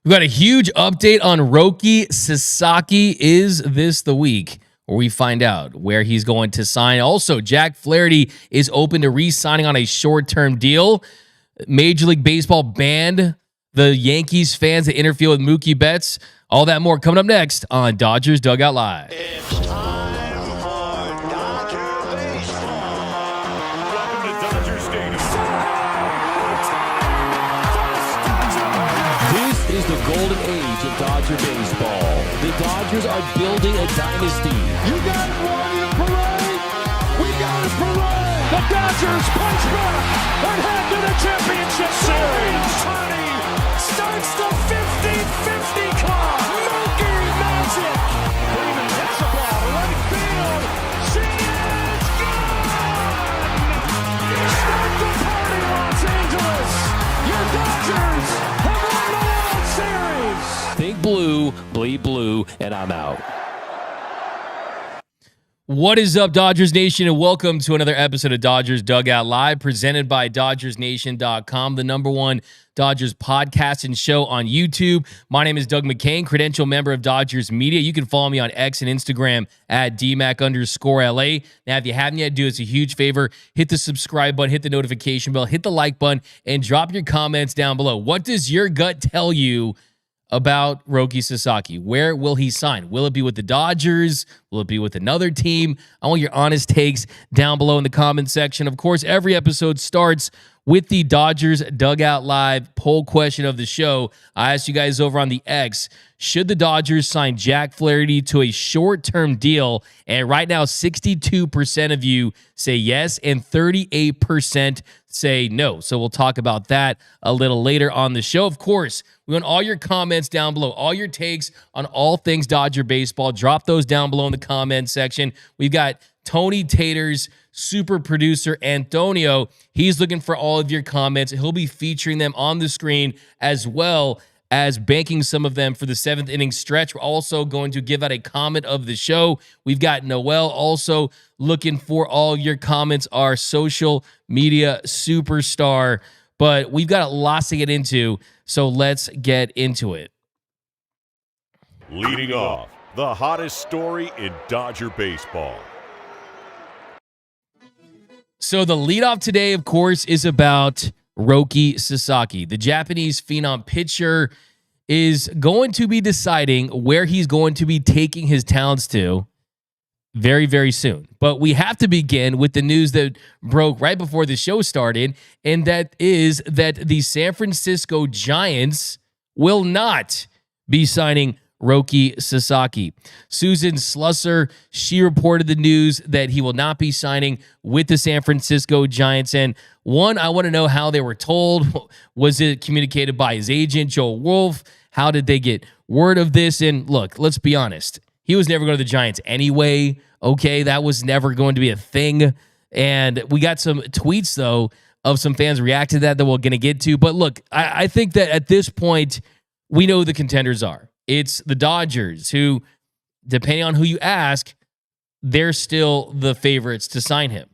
We've got a huge update on Roki Sasaki. Is this the week where we find out where he's going to sign? Also, Jack Flaherty is open to re-signing on a short-term deal. Major League Baseball banned the Yankees fans that interfere with Mookie bets. All that more coming up next on Dodgers Dugout Live. It's time for Dodger Baseball. Welcome to Dodger Stadium. This is the golden age of Dodger baseball. The Dodgers are building a dynasty. You got it, Roy, parade. We got it, parade. The Dodgers punch back and head to the championship series. Starts the 50-50 club. Mookie magic. Freeman hits the ball to right field. She is gone. Start the party, Los Angeles. Your Dodgers have won the World Series. Think blue, bleed blue, and I'm out. What is up, Dodgers Nation, and welcome to another episode of Dodgers Dugout Live, presented by dodgersnation.com, the #1 Dodgers podcast and show on YouTube. My name is Doug McKain, credential member of Dodgers Media. You can follow me on X and Instagram at DMAC_LA. Now, if you haven't yet, do us a huge favor. Hit the subscribe button, hit the notification bell, hit the like button, and drop your comments down below. What does your gut tell you about Roki Sasaki? Where will he sign? Will it be with the Dodgers? Will it be with another team? I want your honest takes down below in the comment section. Of course, every episode starts with the Dodgers Dugout Live poll question of the show. I asked you guys over on the X, should the Dodgers sign Jack Flaherty to a short-term deal? And right now, 62% of you say yes, and 38% say no. So we'll talk about that a little later on the show. Of course, we want all your comments down below, all your takes on all things Dodger baseball. Drop those down below in the comment section. We've got Tony Tater's super producer, Antonio. He's looking for all of your comments. He'll be featuring them on the screen as well as banking some of them for the 7th inning stretch. We're also going to give out a comment of the show. We've got Noel also looking for all your comments, our social media superstar. But we've got lots to get into, so let's get into it. Leading off, the hottest story in Dodger baseball. So the leadoff today, of course, is about Roki Sasaki. The Japanese phenom pitcher is going to be deciding where he's going to be taking his talents to very, very soon. But we have to begin with the news that broke right before the show started, and that is that the San Francisco Giants will not be signing Roki Sasaki. Susan Slusser, she reported the news that he will not be signing with the San Francisco Giants. And one, I want to know how they were told. Was it communicated by his agent, Joe Wolf? How did they get word of this? And look, let's be honest. He was never going to the Giants anyway. Okay, that was never going to be a thing. And we got some tweets, though, of some fans reacting to that we're going to get to. But look, I think that at this point, we know who the contenders are. It's the Dodgers, who, depending on who you ask, they're still the favorites to sign him.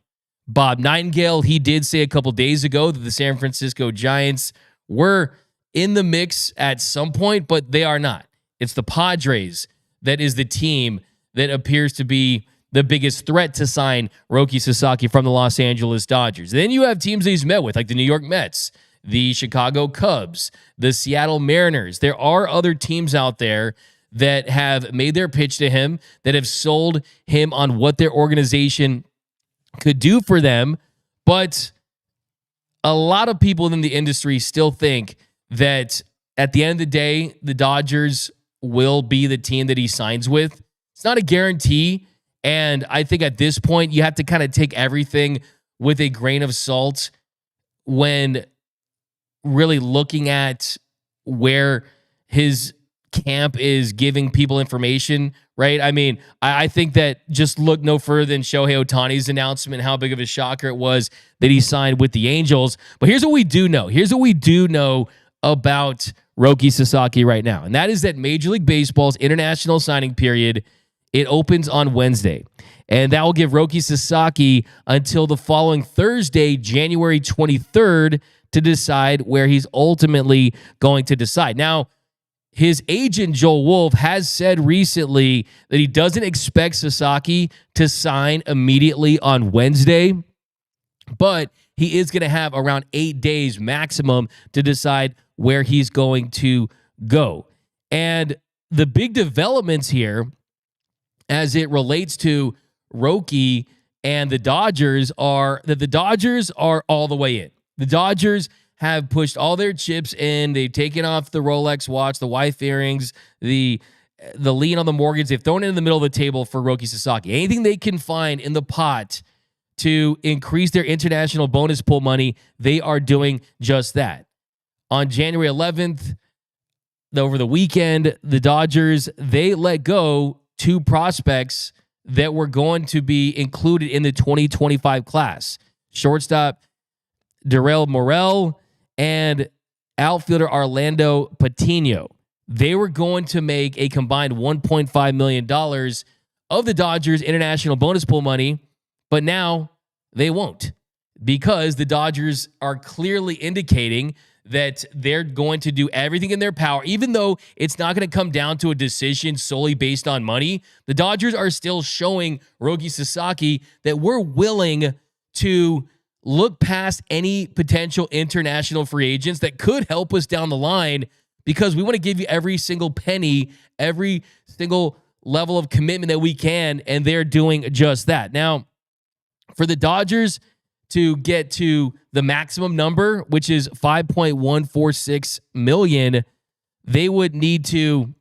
Bob Nightingale, he did say a couple days ago that the San Francisco Giants were in the mix at some point, but they are not. It's the Padres that is the team that appears to be the biggest threat to sign Roki Sasaki from the Los Angeles Dodgers. Then you have teams that he's met with, like the New York Mets, the Chicago Cubs, the Seattle Mariners. There are other teams out there that have made their pitch to him, that have sold him on what their organization could do for them. But a lot of people in the industry still think that at the end of the day, the Dodgers will be the team that he signs with. It's not a guarantee. And I think at this point, you have to kind of take everything with a grain of salt when really looking at where his camp is giving people information, right? I mean, I think that just look no further than Shohei Ohtani's announcement, how big of a shocker it was that he signed with the Angels. But here's what we do know. Here's what we do know about Roki Sasaki right now, and that is that Major League Baseball's international signing period, it opens on Wednesday. And that will give Roki Sasaki until the following Thursday, January 23rd, to decide where he's ultimately going to decide. Now, his agent, Joel Wolf, has said recently that he doesn't expect Sasaki to sign immediately on Wednesday, but he is going to have around 8 days maximum to decide where he's going to go. And the big developments here as it relates to Roki and the Dodgers are that the Dodgers are all the way in. The Dodgers have pushed all their chips in. They've taken off the Rolex watch, the wife earrings, the lien on the mortgage. They've thrown it in the middle of the table for Roki Sasaki. Anything they can find in the pot to increase their international bonus pool money, they are doing just that. On January 11th, over the weekend, the Dodgers, they let go 2 prospects that were going to be included in the 2025 class. Shortstop Darrell Morel and outfielder Orlando Patino. They were going to make a combined $1.5 million of the Dodgers' international bonus pool money, but now they won't, because the Dodgers are clearly indicating that they're going to do everything in their power, even though it's not going to come down to a decision solely based on money. The Dodgers are still showing Roki Sasaki that we're willing to look past any potential international free agents that could help us down the line, because we want to give you every single penny, every single level of commitment that we can, and they're doing just that. Now, for the Dodgers to get to the maximum number, which is $5.146 million, they would need to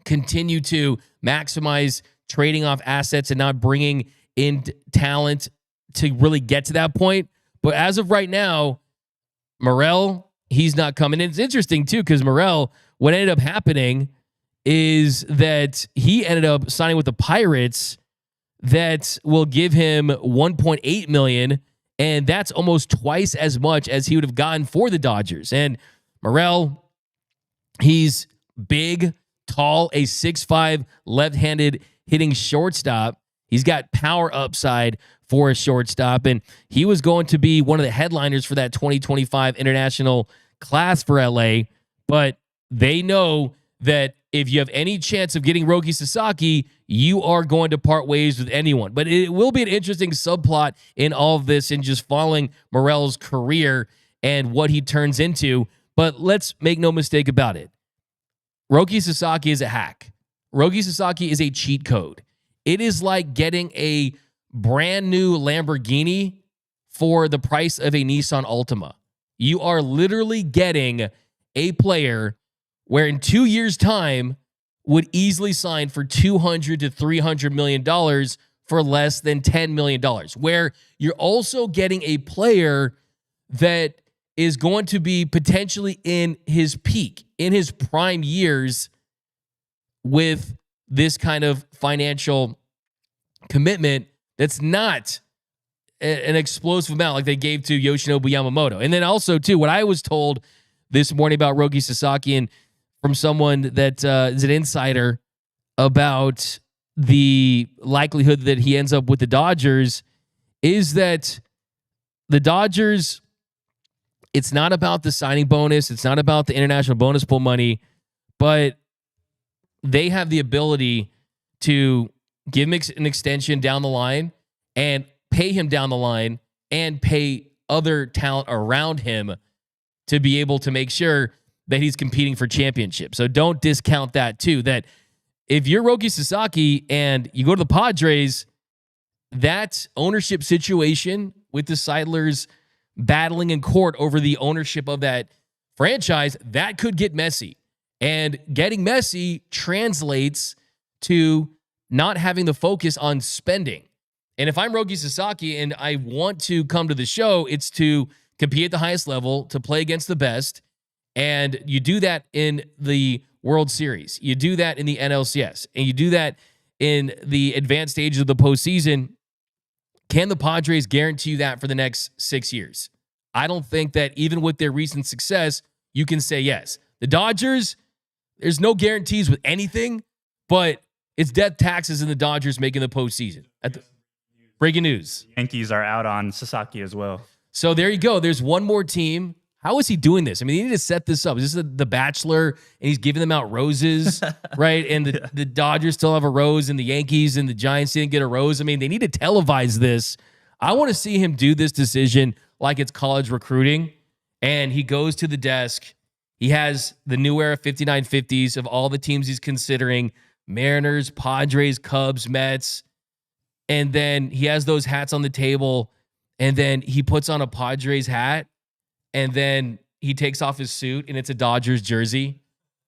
continue to maximize trading off assets and not bringing in talent to really get to that point. But as of right now, Morel, he's not coming in. It's interesting too, because Morel, what ended up happening is that he ended up signing with the Pirates that will give him $1.8 million, and that's almost twice as much as he would have gotten for the Dodgers. And Morel, he's big, tall, a 6'5" left-handed hitting shortstop. He's got power upside for a shortstop, and he was going to be one of the headliners for that 2025 international class for LA. But they know that if you have any chance of getting Roki Sasaki, you are going to part ways with anyone. But it will be an interesting subplot in all of this and just following Morel's career and what he turns into. But let's make no mistake about it. Roki Sasaki is a hack. Roki Sasaki is a cheat code. It is like getting a brand new Lamborghini for the price of a Nissan Altima. You are literally getting a player where in 2 years' time would easily sign for $200 to $300 million for less than $10 million, where you're also getting a player that is going to be potentially in his peak, in his prime years, with this kind of financial commitment that's not an explosive amount like they gave to Yoshinobu Yamamoto. And then also, too, what I was told this morning about Roki Sasaki, and from someone that is an insider about the likelihood that he ends up with the Dodgers, is that the Dodgers, it's not about the signing bonus, it's not about the international bonus pool money, but they have the ability to give him an extension down the line and pay him down the line and pay other talent around him to be able to make sure that he's competing for championships. So don't discount that too, that if you're Roki Sasaki and you go to the Padres, that ownership situation with the Seidlers battling in court over the ownership of that franchise, that could get messy. And getting messy translates to not having the focus on spending. And if I'm Roki Sasaki and I want to come to the show, it's to compete at the highest level, to play against the best. And you do that in the World Series. You do that in the NLCS. And you do that in the advanced stages of the postseason. Can the Padres guarantee you that for the next 6 years? I don't think that even with their recent success, you can say yes. The Dodgers, there's no guarantees with anything, but it's death taxes in the Dodgers making the postseason. Breaking news. Yankees are out on Sasaki as well. So there you go. There's one more team How is he doing this? I mean, he need to set this up. Is this The Bachelor, and he's giving them out roses, right? And the Dodgers still have a rose, and the Yankees and the Giants didn't get a rose. I mean, they need to televise this. I want to see him do this decision like it's college recruiting, and he goes to the desk. He has the new era 5950s of all the teams he's considering: Mariners, Padres, Cubs, Mets. And then he has those hats on the table, and then he puts on a Padres hat, and then he takes off his suit, and it's a Dodgers jersey,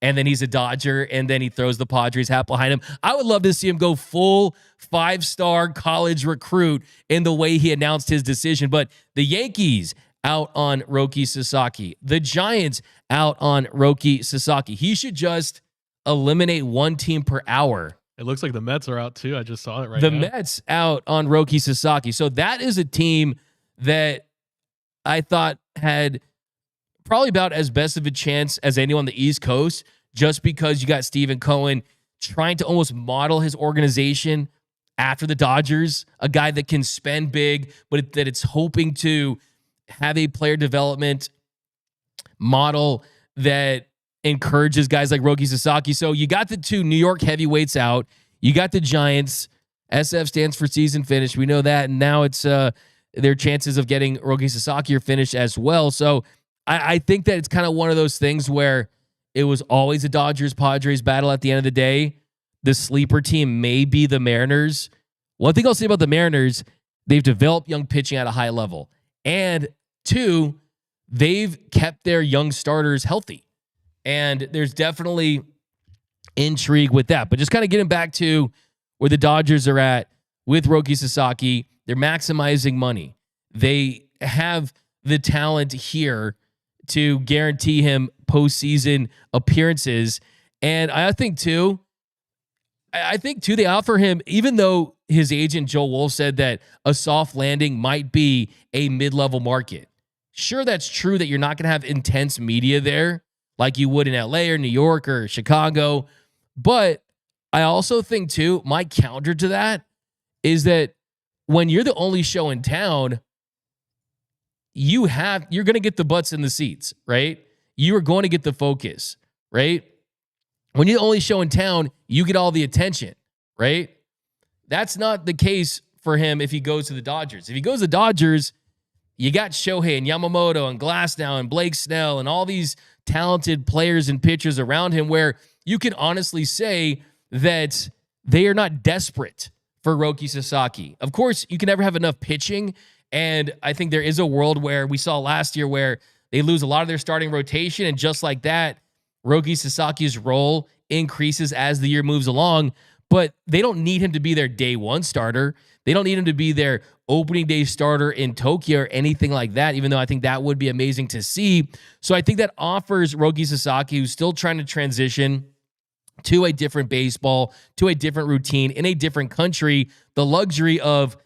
and then he's a Dodger, and then he throws the Padres hat behind him. I would love to see him go full 5-star college recruit in the way he announced his decision. But the Yankees out on Roki Sasaki. The Giants out on Roki Sasaki. He should just eliminate one team per hour. It looks like the Mets are out too. I just saw it right now. The Mets out on Roki Sasaki. So that is a team that I thought had probably about as best of a chance as anyone on the East Coast, just because you got Stephen Cohen trying to almost model his organization after the Dodgers, a guy that can spend big, but that it's hoping to have a player development model that encourages guys like Roki Sasaki. So you got the two New York heavyweights out. You got the Giants. SF stands for season finish. We know that. And now it's their chances of getting Roki Sasaki are finished as well. So I think that it's kind of one of those things where it was always a Dodgers-Padres battle at the end of the day. The sleeper team may be the Mariners. One thing I'll say about the Mariners, they've developed young pitching at a high level. And two, they've kept their young starters healthy. And there's definitely intrigue with that. But just kind of getting back to where the Dodgers are at with Roki Sasaki, they're maximizing money. They have the talent here to guarantee him postseason appearances. And I think too, they offer him, even though his agent Joel Wolf said that a soft landing might be a mid-level market. Sure, that's true that you're not going to have intense media there like you would in LA or New York or Chicago. But I also think too, my counter to that is that when you're the only show in town, you're going to get the butts in the seats, right? You are going to get the focus, right? When you're the only show in town, you get all the attention, right? That's not the case for him if he goes to the Dodgers. If he goes to the Dodgers, you got Shohei and Yamamoto and Glasnow and Blake Snell and all these talented players and pitchers around him where you can honestly say that they are not desperate for Roki Sasaki. Of course, you can never have enough pitching, and I think there is a world where we saw last year where they lose a lot of their starting rotation, and just like that, Roki Sasaki's role increases as the year moves along, but they don't need him to be their day one starter. They don't need him to be their opening day starter in Tokyo or anything like that, even though I think that would be amazing to see. So I think that offers Roki Sasaki, who's still trying to transition to a different baseball, to a different routine in a different country, the luxury of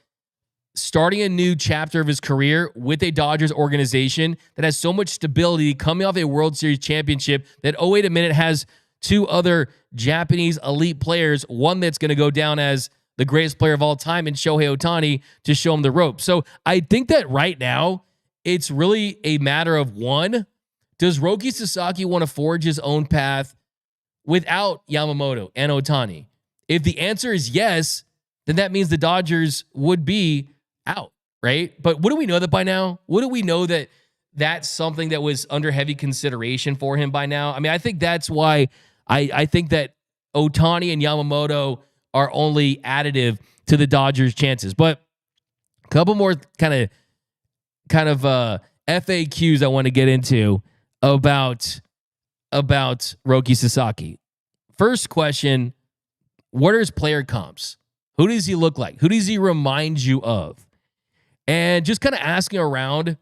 starting a new chapter of his career with a Dodgers organization that has so much stability, coming off a World Series championship that, oh, wait a minute, has two other Japanese elite players, one that's going to go down as the greatest player of all time in Shohei Ohtani, to show him the rope. So I think that right now it's really a matter of, one, does Roki Sasaki want to forge his own path without Yamamoto and Ohtani? If the answer is yes, then that means the Dodgers would be out, right? But wouldn't we know that by now? Wouldn't we know that that's something that was under heavy consideration for him by now? I mean, I think that's why I think that Ohtani and Yamamoto are only additive to the Dodgers' chances. But a couple more kind of FAQs I want to get into about Roki Sasaki. First question, what are his player comps? Who does he look like? Who does he remind you of? And just kind of asking around,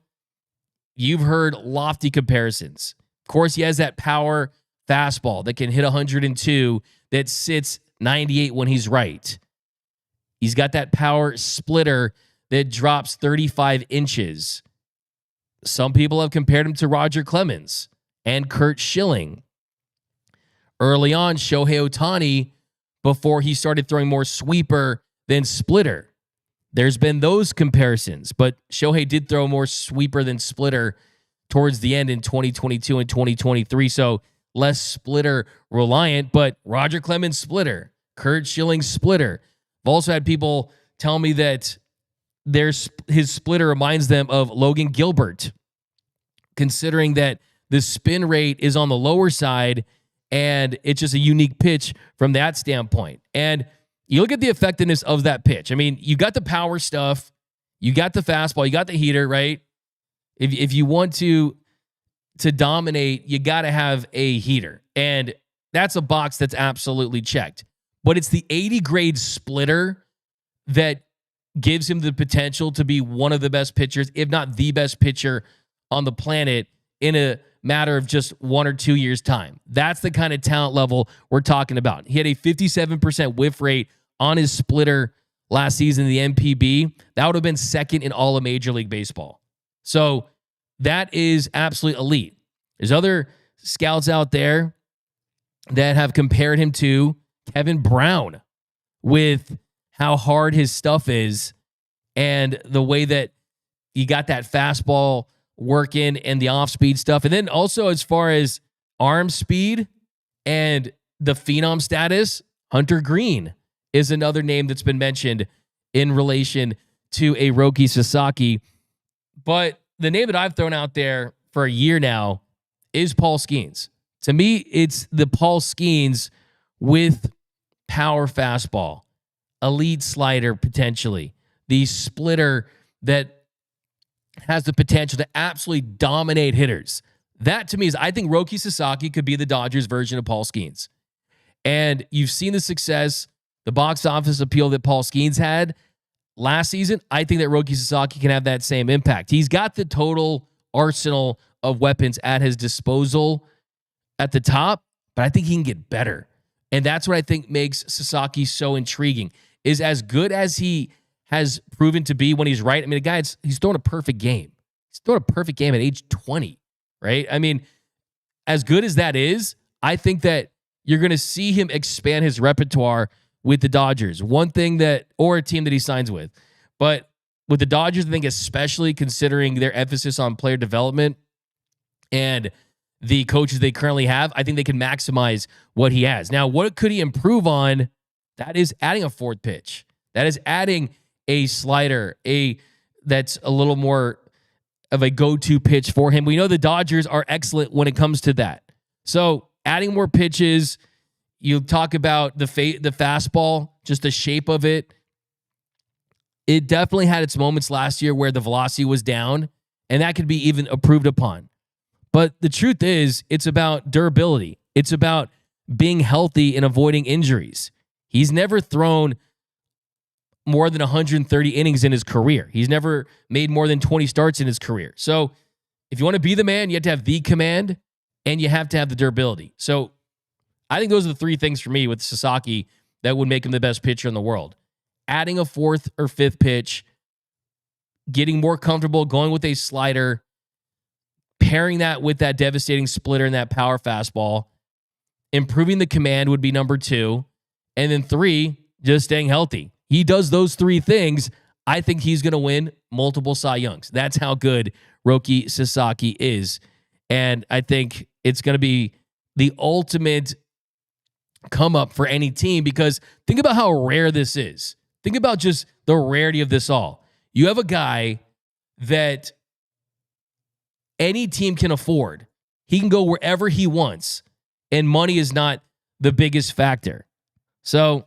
you've heard lofty comparisons. Of course, he has that power fastball that can hit 102 that sits 98 when he's right. He's got that power splitter that drops 35 inches. Some people have compared him to Roger Clemens and Kurt Schilling. Early on, Shohei Ohtani, before he started throwing more sweeper than splitter. There's been those comparisons, but Shohei did throw more sweeper than splitter towards the end in 2022 and 2023. So less splitter reliant, but Roger Clemens splitter, Kurt Schilling splitter. I've also had people tell me that his splitter reminds them of Logan Gilbert, considering that the spin rate is on the lower side and it's just a unique pitch from that standpoint. And you look at the effectiveness of that pitch. I mean, you got the power stuff, you got the fastball, you got the heater, right? If you want to dominate, you got to have a heater. And that's a box that's absolutely checked. But it's the 80 grade splitter that gives him the potential to be one of the best pitchers, if not the best pitcher on the planet in a matter of just 1 or 2 years' time. That's the kind of talent level we're talking about. He had a 57% whiff rate on his splitter last season in the MPB. That would have been second in all of Major League Baseball. So that is absolutely elite. There's other scouts out there that have compared him to Kevin Brown with how hard his stuff is and the way that he got that fastball working and the off-speed stuff. And then also as far as arm speed and the phenom status, Hunter Green is another name that's been mentioned in relation to a Roki Sasaki. But the name that I've thrown out there for a year now is Paul Skeens. To me, it's the Paul Skeens with power fastball, elite slider potentially, the splitter that has the potential to absolutely dominate hitters. That to me is, I think Roki Sasaki could be the Dodgers version of Paul Skeens. And you've seen the success, the box office appeal that Paul Skeens had last season. I think that Roki Sasaki can have that same impact. He's got the total arsenal of weapons at his disposal at the top, but I think he can get better. And that's what I think makes Sasaki so intriguing, is as good as he has proven to be when he's right. I mean, the guy, he's throwing a perfect game. He's throwing a perfect game at age 20, right? I mean, as good as that is, I think that you're going to see him expand his repertoire with the Dodgers. One thing that, or a team that he signs with. But with the Dodgers, I think especially considering their emphasis on player development and the coaches they currently have, I think they can maximize what he has. Now, what could he improve on? That is adding a fourth pitch. That is adding a slider, that's a little more of a go-to pitch for him. We know the Dodgers are excellent when it comes to that. So adding more pitches, you talk about the fastball, just the shape of it. It definitely had its moments last year where the velocity was down, and that could be even improved upon. But the truth is, it's about durability. It's about being healthy and avoiding injuries. He's never thrown more than 130 innings in his career. He's never made more than 20 starts in his career. So if you want to be the man, you have to have the command and you have to have the durability. So I think those are the three things for me with Sasaki that would make him the best pitcher in the world. Adding a fourth or fifth pitch, getting more comfortable, going with a slider, pairing that with that devastating splitter and that power fastball, improving the command would be number 2. And then 3, just staying healthy. He does those 3 things. I think he's going to win multiple Cy Youngs. That's how good Roki Sasaki is. And I think it's going to be the ultimate come up for any team, because think about how rare this is. Think about just the rarity of this all. You have a guy that any team can afford. He can go wherever he wants, and money is not the biggest factor. So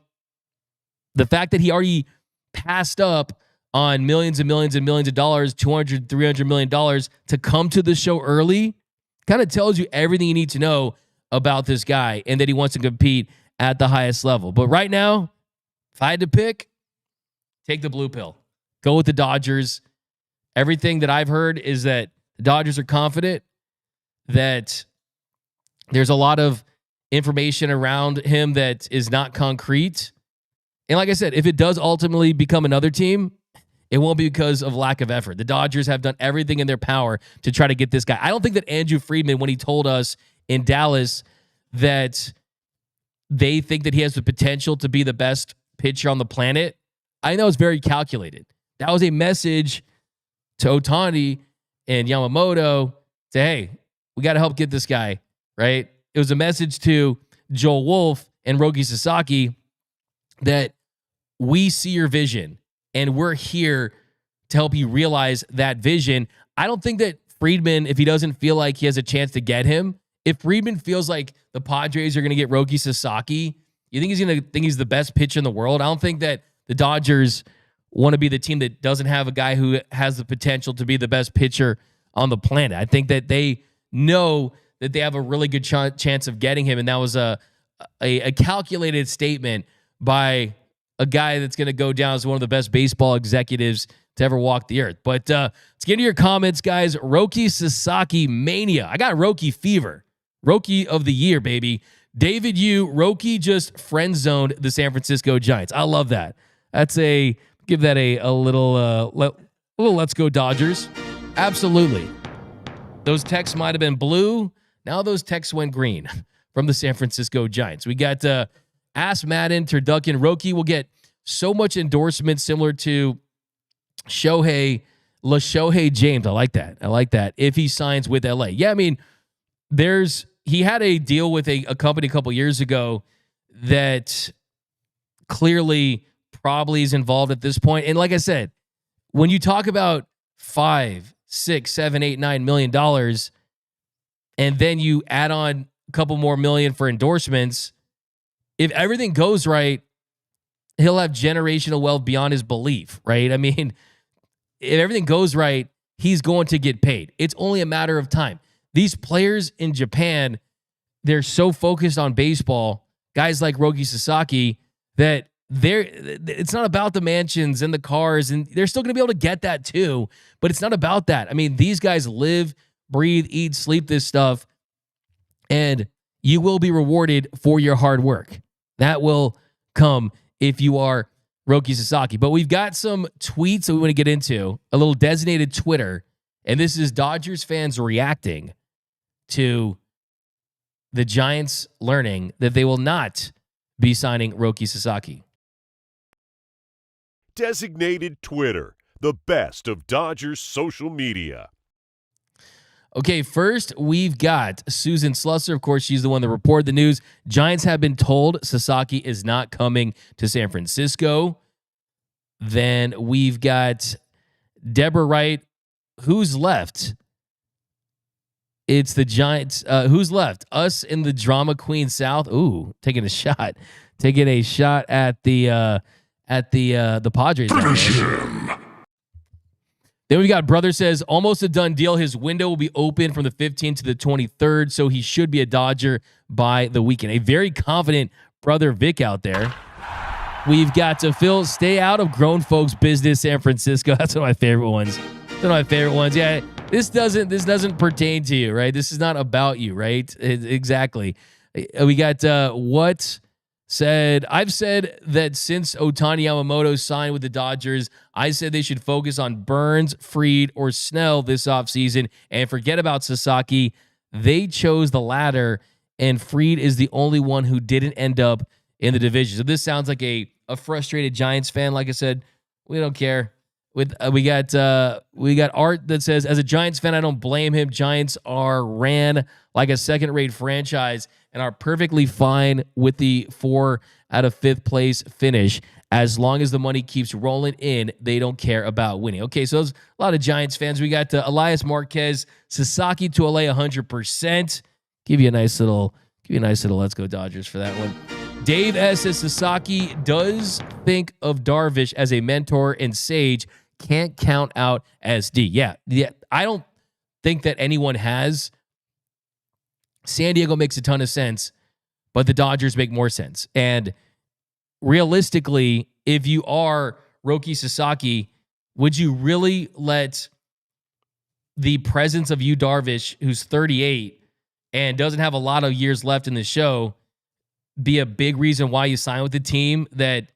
the fact that he already passed up on millions and millions and millions of dollars, $200, $300 million to come to the show early, kind of tells you everything you need to know about this guy and that he wants to compete at the highest level. But right now, if I had to pick, take the blue pill. Go with the Dodgers. Everything that I've heard is that the Dodgers are confident, that there's a lot of information around him that is not concrete. And like I said, if it does ultimately become another team, it won't be because of lack of effort. The Dodgers have done everything in their power to try to get this guy. I don't think that Andrew Friedman, when he told us in Dallas that they think that he has the potential to be the best pitcher on the planet, I know it's very calculated. That was a message to Ohtani and Yamamoto say, hey, we got to help get this guy, right? It was a message to Joel Wolf and Roki Sasaki that we see your vision and we're here to help you realize that vision. I don't think that Friedman, if he doesn't feel like he has a chance to get him, if Friedman feels like the Padres are going to get Roki Sasaki, you think he's going to think he's the best pitcher in the world? I don't think that the Dodgers want to be the team that doesn't have a guy who has the potential to be the best pitcher on the planet. I think that they know that they have a really good chance of getting him, and that was a calculated statement by a guy that's going to go down as one of the best baseball executives to ever walk the earth. But let's get into your comments, guys. Roki Sasaki mania. I got Roki fever. Roki of the year, baby. David Yu, Roki just friend zoned the San Francisco Giants. I love that. Give that a little let's go Dodgers. Absolutely. Those texts might have been blue. Now those texts went green from the San Francisco Giants. We got Ask Madden, Turducken. Roki will get so much endorsement similar to Shohei James. I like that. If he signs with LA. Yeah, I mean, he had a deal with a company a couple years ago that clearly probably is involved at this point. And like I said, when you talk about $5, $6, $7, $8, $9 million, and then you add on a couple more million for endorsements, if everything goes right, he'll have generational wealth beyond his belief, right? I mean, if everything goes right, he's going to get paid. It's only a matter of time. These players in Japan, they're so focused on baseball, guys like Roki Sasaki, that it's not about the mansions and the cars, and they're still going to be able to get that too, but it's not about that. I mean, these guys live, breathe, eat, sleep this stuff, and you will be rewarded for your hard work. That will come if you are Roki Sasaki. But we've got some tweets that we want to get into, a little designated Twitter, and this is Dodgers fans reacting to the Giants learning that they will not be signing Roki Sasaki. Designated Twitter, the best of Dodgers social media. Okay, first we've got Susan Slusser. Of course, she's the one that reported the news. Giants have been told Sasaki is not coming to San Francisco. Then we've got Deborah Wright. Who's left? It's the Giants. Who's left? Us in the drama queen South. Ooh, taking a shot at the Padres. Then we got Brother says, almost a done deal. His window will be open from the 15th to the 23rd, so he should be a Dodger by the weekend. A very confident Brother Vic out there. We've got to Phil, stay out of grown folks' business, San Francisco. That's one of my favorite ones. Yeah, this doesn't pertain to you, right? This is not about you, right? Exactly. We got what said, I've said that since Ohtani Yamamoto signed with the Dodgers, I said they should focus on Burns, Fried, or Snell this offseason and forget about Sasaki. They chose the latter, and Fried is the only one who didn't end up in the division. So this sounds like a frustrated Giants fan. Like I said, we don't care. We got Art that says, as a Giants fan, I don't blame him. Giants are ran like a second-rate franchise and are perfectly fine with the 4 out of 5th place finish. As long as the money keeps rolling in, they don't care about winning. Okay, so there's a lot of Giants fans. We got Elias Marquez, Sasaki to LA 100%. Give you a nice little let's go Dodgers for that one. Dave S. says Sasaki does think of Darvish as a mentor and sage. Can't count out SD. Yeah. I don't think that anyone has. San Diego makes a ton of sense, but the Dodgers make more sense. And realistically, if you are Roki Sasaki, would you really let the presence of Yu Darvish, who's 38 and doesn't have a lot of years left in the show, be a big reason why you sign with a team that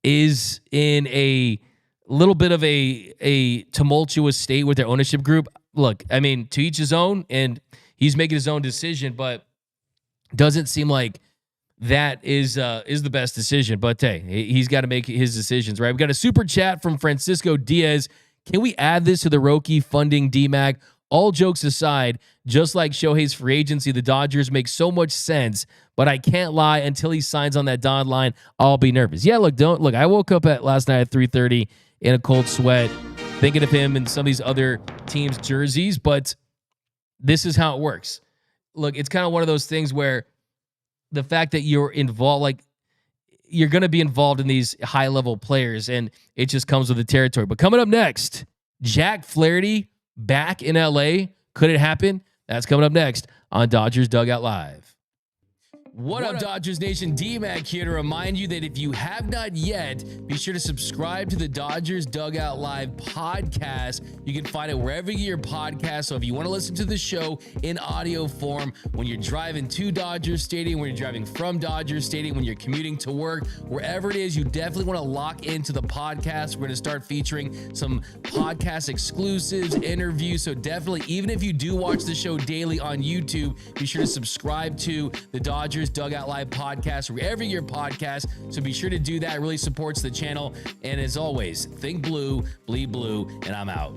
is in a little bit of a tumultuous state with their ownership group? Look, I mean, to each his own, and he's making his own decision, but doesn't seem like that is the best decision. But hey, he's got to make his decisions, right? We've got a super chat from Francisco Diaz. Can we add this to the Roki funding DMAC? all jokes aside, just like Shohei's free agency, the Dodgers make so much sense, but I can't lie, until he signs on that dotted line, I'll be nervous. Yeah, look, I woke up last night at 3:30 in a cold sweat, thinking of him and some of these other teams' jerseys, but this is how it works. Look, it's kind of one of those things where the fact that you're involved, like, you're going to be involved in these high-level players, and it just comes with the territory. But coming up next, Jack Flaherty back in L.A. Could it happen? That's coming up next on Dodgers Dugout Live. What up, Dodgers Nation? D-Mac here to remind you that if you have not yet, be sure to subscribe to the Dodgers Dugout Live podcast. You can find it wherever you get your podcast. So if you want to listen to the show in audio form, when you're driving to Dodger Stadium, when you're driving from Dodger Stadium, when you're commuting to work, wherever it is, you definitely want to lock into the podcast. We're going to start featuring some podcast exclusives, interviews. So definitely, even if you do watch the show daily on YouTube, be sure to subscribe to the Dodgers Dugout Live podcast wherever your podcast. So be sure to do that. It really supports the channel. And as always, think blue, bleed blue, and I'm out.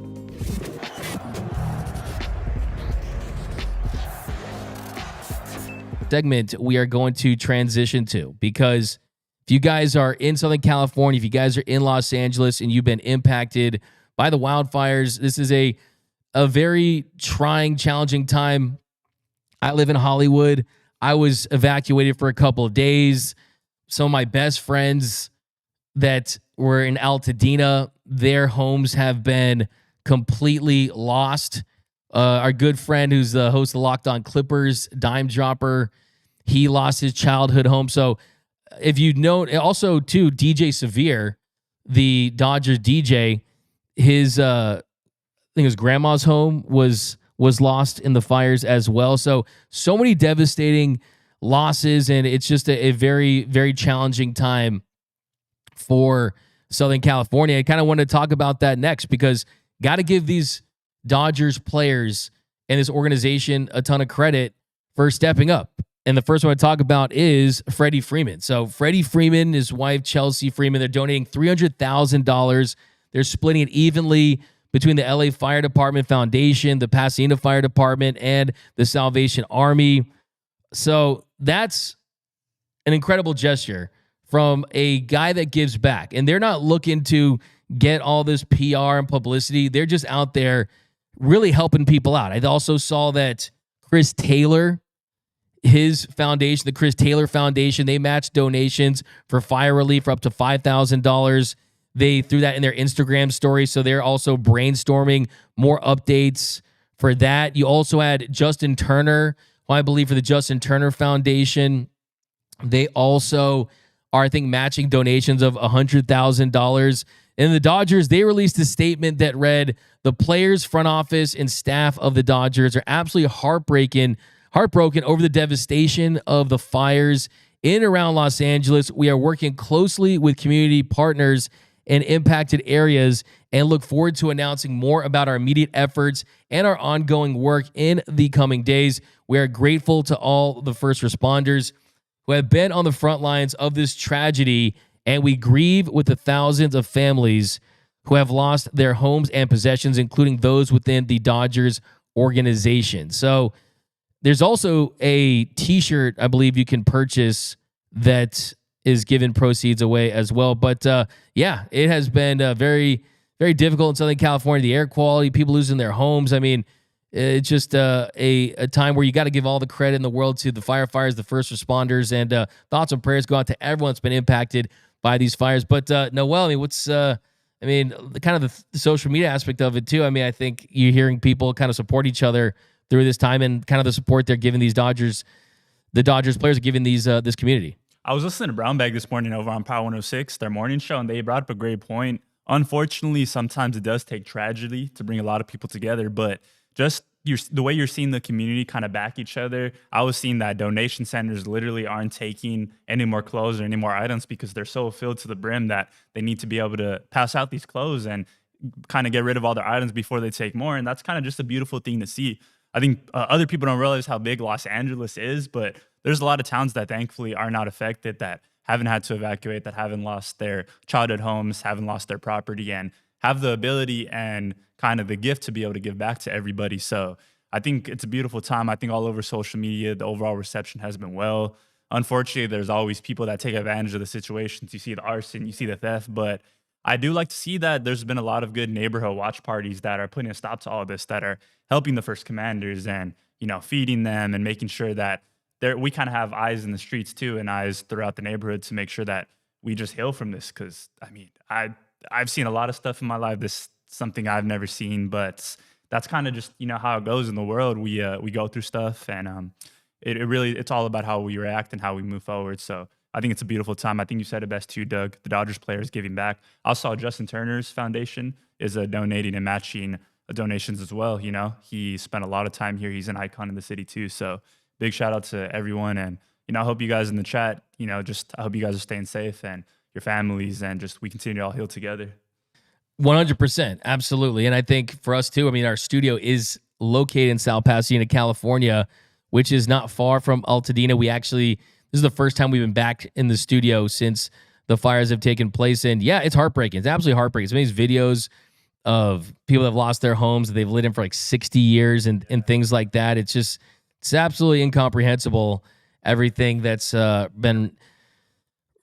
Segment we are going to transition to, because if you guys are in Southern California, if you guys are in Los Angeles and you've been impacted by the wildfires, this is a very trying, challenging time. I live in Hollywood. I was evacuated for a couple of days. Some of my best friends that were in Altadena, their homes have been completely lost. Our good friend who's the host of Locked On Clippers, Dime Dropper, he lost his childhood home. So if you know, also too, DJ Severe, the Dodgers DJ, his I think his grandma's home was lost in the fires as well. So many devastating losses, and it's just a very, very challenging time for Southern California. I kind of want to talk about that next, because got to give these Dodgers players and this organization a ton of credit for stepping up. And the first one I talk about is Freddie Freeman. So Freddie Freeman, his wife Chelsea Freeman, they're donating $300,000. They're splitting it evenly between the LA Fire Department Foundation, the Pasadena Fire Department, and the Salvation Army. So that's an incredible gesture from a guy that gives back. And they're not looking to get all this PR and publicity. They're just out there really helping people out. I also saw that Chris Taylor, his foundation, the Chris Taylor Foundation, they matched donations for fire relief for up to $5,000. They threw that in their Instagram story, so they're also brainstorming more updates for that. You also had Justin Turner, who I believe for the Justin Turner Foundation. They also are, I think, matching donations of $100,000. And the Dodgers, they released a statement that read, "The players, front office, and staff of the Dodgers are absolutely heartbroken over the devastation of the fires in and around Los Angeles. We are working closely with community partners in impacted areas and look forward to announcing more about our immediate efforts and our ongoing work in the coming days. We are grateful to all the first responders who have been on the front lines of this tragedy, and we grieve with the thousands of families who have lost their homes and possessions, including those within the Dodgers organization." So there's also a t-shirt I believe you can purchase that is giving proceeds away as well. But yeah, it has been very, very difficult in Southern California. The air quality, people losing their homes. I mean, it's just a time where you got to give all the credit in the world to the firefighters, the first responders, and thoughts and prayers go out to everyone that's been impacted by these fires. But Noel, I mean, what's kind of the social media aspect of it too. I mean, I think you're hearing people kind of support each other through this time, and kind of the support they're giving these Dodgers, the Dodgers players are giving these this community. I was listening to Brown Bag this morning over on Power 106, their morning show, and they brought up a great point. Unfortunately, sometimes it does take tragedy to bring a lot of people together, but just the way you're seeing the community kind of back each other, I was seeing that donation centers literally aren't taking any more clothes or any more items because they're so filled to the brim that they need to be able to pass out these clothes and kind of get rid of all their items before they take more. And that's kind of just a beautiful thing to see. I think other people don't realize how big Los Angeles is, but there's a lot of towns that thankfully are not affected, that haven't had to evacuate, that haven't lost their childhood homes, haven't lost their property, and have the ability and kind of the gift to be able to give back to everybody. So I think it's a beautiful time. I think all over social media, the overall reception has been well. Unfortunately, there's always people that take advantage of the situations. You see the arson, you see the theft, but I do like to see that there's been a lot of good neighborhood watch parties that are putting a stop to all this, that are helping the first commanders and, feeding them and making sure that we kind of have eyes in the streets too, and eyes throughout the neighborhood to make sure that we just heal from this. Cause I mean, I've seen a lot of stuff in my life. This is something I've never seen, but that's kind of just, how it goes in the world. We go through stuff, and it's all about how we react and how we move forward. So I think it's a beautiful time. I think you said it best too, Doug. The Dodgers players giving back. I saw Justin Turner's foundation is donating and matching donations as well. He spent a lot of time here. He's an icon in the city too. So big shout out to everyone. And, I hope you guys in the chat, I hope you guys are staying safe and your families, and just we continue to all heal together. 100%. Absolutely. And I think for us too, I mean, our studio is located in South Pasadena, California, which is not far from Altadena. This is the first time we've been back in the studio since the fires have taken place. And yeah, it's heartbreaking. It's absolutely heartbreaking. Some of these videos of people that have lost their homes that they've lived in for like 60 years and things like that. It's absolutely incomprehensible, everything that's been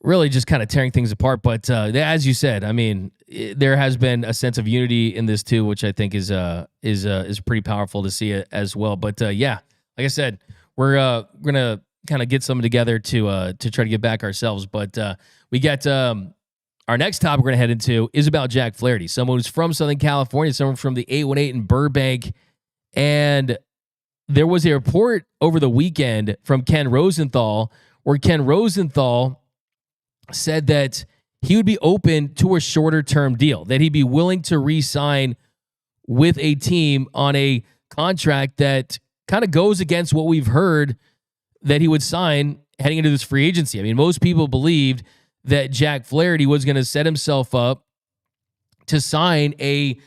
really just kind of tearing things apart. But as you said, I mean, there has been a sense of unity in this too, which I think is pretty powerful to see it as well. But yeah, like I said, we're gonna kind of get something together to try to get back ourselves. But we got our next topic we're gonna head into is about Jack Flaherty, someone who's from Southern California, someone from the 818 in Burbank, and there was a report over the weekend from Ken Rosenthal, where Ken Rosenthal said that he would be open to a shorter term deal, that he'd be willing to re-sign with a team on a contract that kind of goes against what we've heard that he would sign heading into this free agency. I mean, most people believed that Jack Flaherty was going to set himself up to sign a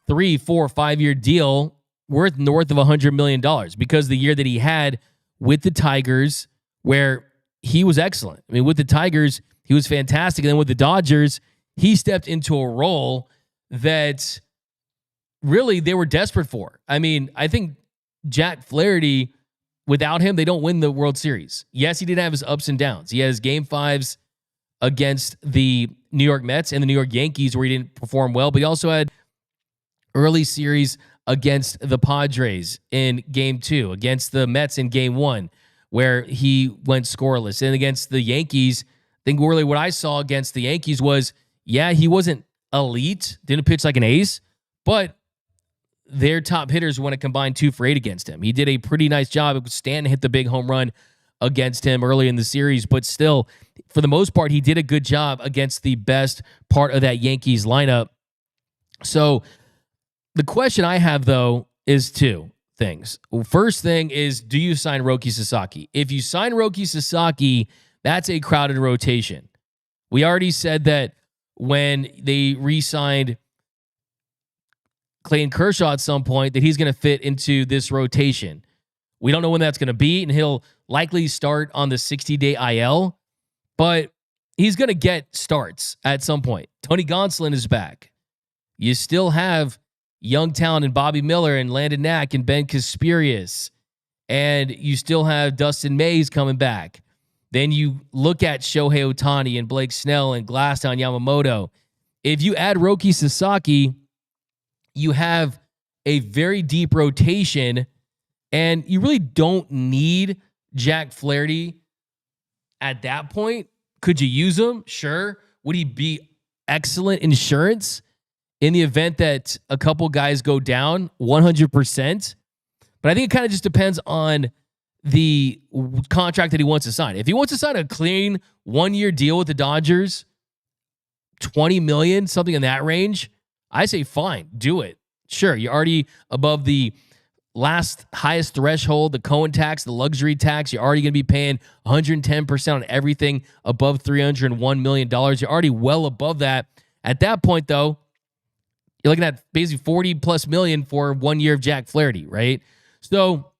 3, 4, 5-year deal worth north of $100 million, because the year that he had with the Tigers, where he was excellent. I mean, with the Tigers, he was fantastic. And then with the Dodgers, he stepped into a role that really they were desperate for. I mean, I think Jack Flaherty, without him, they don't win the World Series. Yes, he did have his ups and downs. He has game 5s against the New York Mets and the New York Yankees where he didn't perform well, but he also had early series against the Padres in game 2, against the Mets in game 1, where he went scoreless. And against the Yankees, I think really what I saw against the Yankees was, yeah, he wasn't elite, didn't pitch like an ace, but their top hitters went a combined 2 for 8 against him. He did a pretty nice job. Stanton hit the big home run against him early in the series, but still, for the most part, he did a good job against the best part of that Yankees lineup. So the question I have, though, is 2 things. First thing is, do you sign Roki Sasaki? If you sign Roki Sasaki, that's a crowded rotation. We already said that when they re-signed Clayton Kershaw at some point, that he's going to fit into this rotation. We don't know when that's going to be, and he'll likely start on the 60-day IL, but he's going to get starts at some point. Tony Gonsolin is back. You still have young talent in Bobby Miller and Landon Knack and Ben Kasperius, and you still have Dustin Mays coming back. Then you look at Shohei Ohtani and Blake Snell and Glasnow Yamamoto. If you add Roki Sasaki, you have a very deep rotation, and you really don't need Jack Flaherty at that point. Could you use him? Sure. Would he be excellent insurance in the event that a couple guys go down? 100%. But I think it kind of just depends on the contract that he wants to sign. If he wants to sign a clean 1-year deal with the Dodgers, $20 million, something in that range, I say fine, do it. Sure, you're already above the last highest threshold, the Cohen tax, the luxury tax. You're already going to be paying 110% on everything above $301 million. You're already well above that. At that point, though, you're looking at basically 40 plus million for 1 year of Jack Flaherty, right? So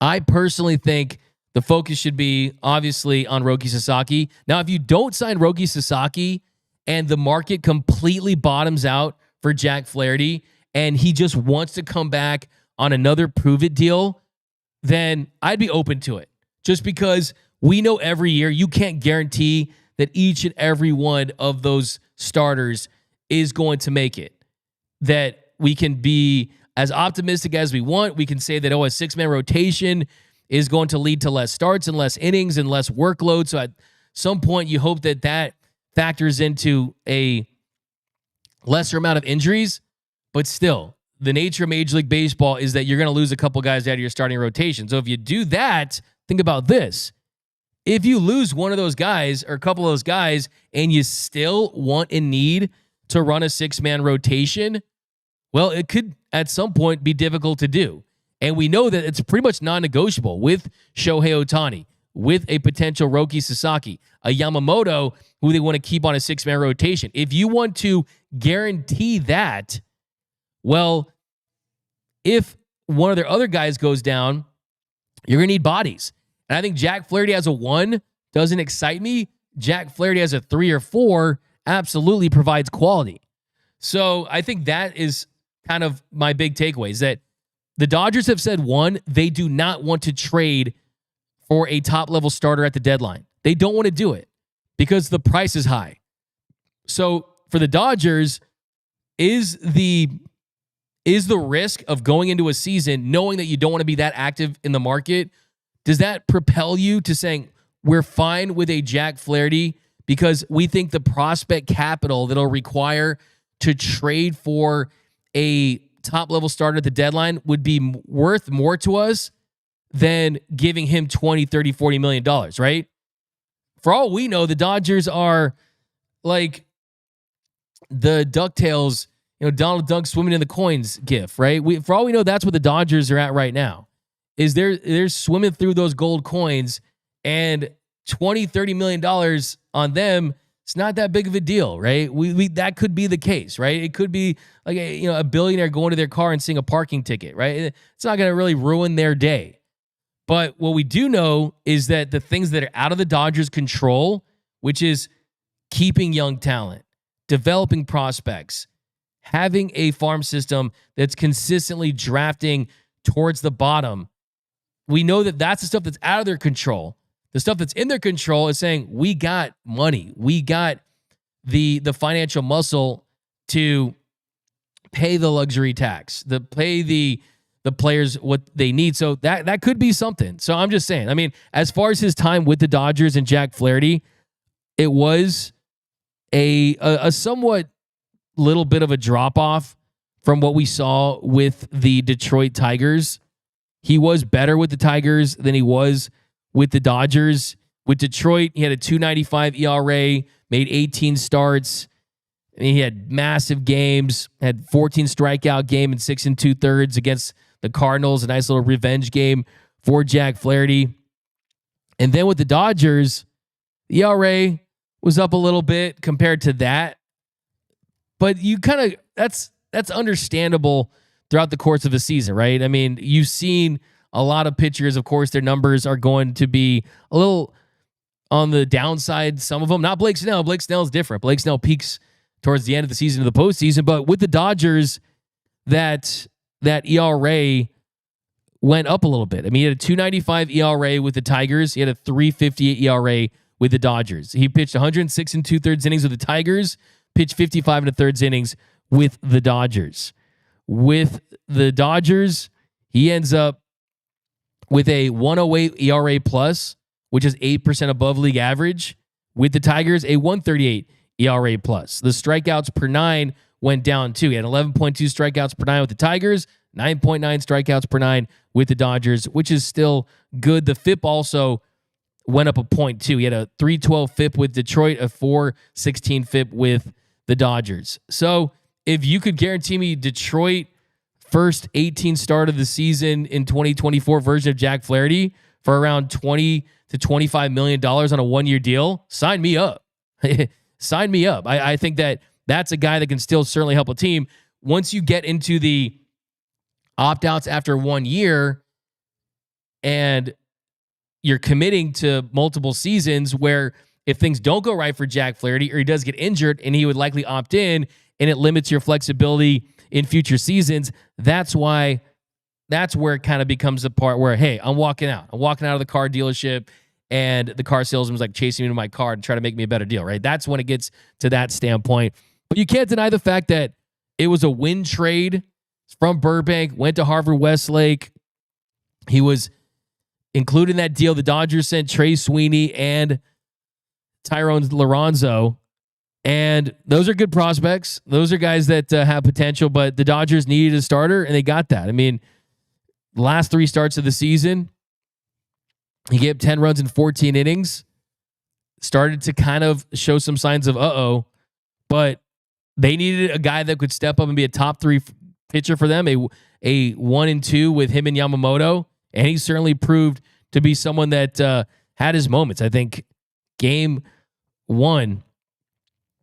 I personally think the focus should be obviously on Roki Sasaki. Now, if you don't sign Roki Sasaki and the market completely bottoms out for Jack Flaherty and he just wants to come back on another prove-it deal, then I'd be open to it. Just because we know every year you can't guarantee that each and every one of those starters is going to make it. That we can be as optimistic as we want. We can say that, a six-man rotation is going to lead to less starts and less innings and less workload. So at some point, you hope that that factors into a lesser amount of injuries. But still, the nature of Major League Baseball is that you're going to lose a couple guys out of your starting rotation. So if you do that, think about this. If you lose one of those guys or a couple of those guys and you still want and need to run a six-man rotation, well, it could at some point be difficult to do. And we know that it's pretty much non-negotiable with Shohei Ohtani, with a potential Roki Sasaki, a Yamamoto who they want to keep on a six-man rotation. If you want to guarantee that, well, if one of their other guys goes down, you're going to need bodies. And I think Jack Flaherty as a 1 doesn't excite me. Jack Flaherty as a 3 or 4 absolutely provides quality. So I think that is kind of my big takeaway, is that the Dodgers have said, 1, they do not want to trade for a top-level starter at the deadline. They don't want to do it because the price is high. So for the Dodgers, is the risk of going into a season knowing that you don't want to be that active in the market, does that propel you to saying, we're fine with a Jack Flaherty because we think the prospect capital that'll require to trade for a top-level starter at the deadline would be worth more to us than giving him $20, $30, $40 million, right? For all we know, the Dodgers are like the DuckTales, Donald Duck swimming in the coins gif, right? For all we know, that's what the Dodgers are at right now, is they're swimming through those gold coins, and $20, $30 million on them, it's not that big of a deal, right? We that could be the case, right? It could be like a billionaire going to their car and seeing a parking ticket, right? It's not going to really ruin their day. But what we do know is that the things that are out of the Dodgers' control, which is keeping young talent, developing prospects, having a farm system that's consistently drafting towards the bottom, we know that that's the stuff that's out of their control. The stuff that's in their control is saying, we got money. We got the financial muscle to pay the luxury tax, to pay the players what they need. So that could be something. So I'm just saying, I mean, as far as his time with the Dodgers and Jack Flaherty, it was a somewhat little bit of a drop-off from what we saw with the Detroit Tigers. He was better with the Tigers than he was with the Dodgers. With Detroit, he had a 2.95 ERA, made 18 starts. And he had massive games, had 14 strikeout game in 6 2/3 against the Cardinals, a nice little revenge game for Jack Flaherty. And then with the Dodgers, the ERA was up a little bit compared to that. But you kind of, that's understandable throughout the course of the season, right? I mean, you've seen a lot of pitchers, of course, their numbers are going to be a little on the downside. Some of them, not Blake Snell. Blake Snell is different. Blake Snell peaks towards the end of the season, of the postseason. But with the Dodgers, that ERA went up a little bit. I mean, he had a 2.95 ERA with the Tigers. He had a 3.58 ERA with the Dodgers. He pitched 106 2/3 innings with the Tigers, pitched 55 1/3 innings with the Dodgers. With the Dodgers, he ends up with a 1.08 ERA plus, which is 8% above league average. With the Tigers, a 1.38 ERA plus. The strikeouts per 9 went down too. He had 11.2 strikeouts per 9 with the Tigers, 9.9 strikeouts per 9 with the Dodgers, which is still good. The FIP also went up a point too. He had a 3.12 FIP with Detroit, a 4.16 FIP with the Dodgers. So if you could guarantee me Detroit first 18 start of the season in 2024 version of Jack Flaherty for around $20 to $25 million on a 1-year deal, sign me up. Sign me up. I think that's a guy that can still certainly help a team. Once you get into the opt-outs after 1 year and you're committing to multiple seasons where if things don't go right for Jack Flaherty or he does get injured and he would likely opt in and it limits your flexibility in future seasons. That's where it kind of becomes the part where, hey, I'm walking out of the car dealership, and the car salesman's like chasing me to my car to try to make me a better deal, right? That's when it gets to that standpoint. But you can't deny the fact that it was a win trade from Burbank, went to Harvard Westlake. He was included in that deal. The Dodgers sent Trey Sweeney and Tyrone Lorenzo, and those are good prospects. Those are guys that have potential, but the Dodgers needed a starter, and they got that. I mean, the last 3 starts of the season, he gave 10 runs in 14 innings, started to kind of show some signs of but they needed a guy that could step up and be a top 3 pitcher for them, a 1 and 2 with him and Yamamoto, and he certainly proved to be someone that had his moments. I think game 1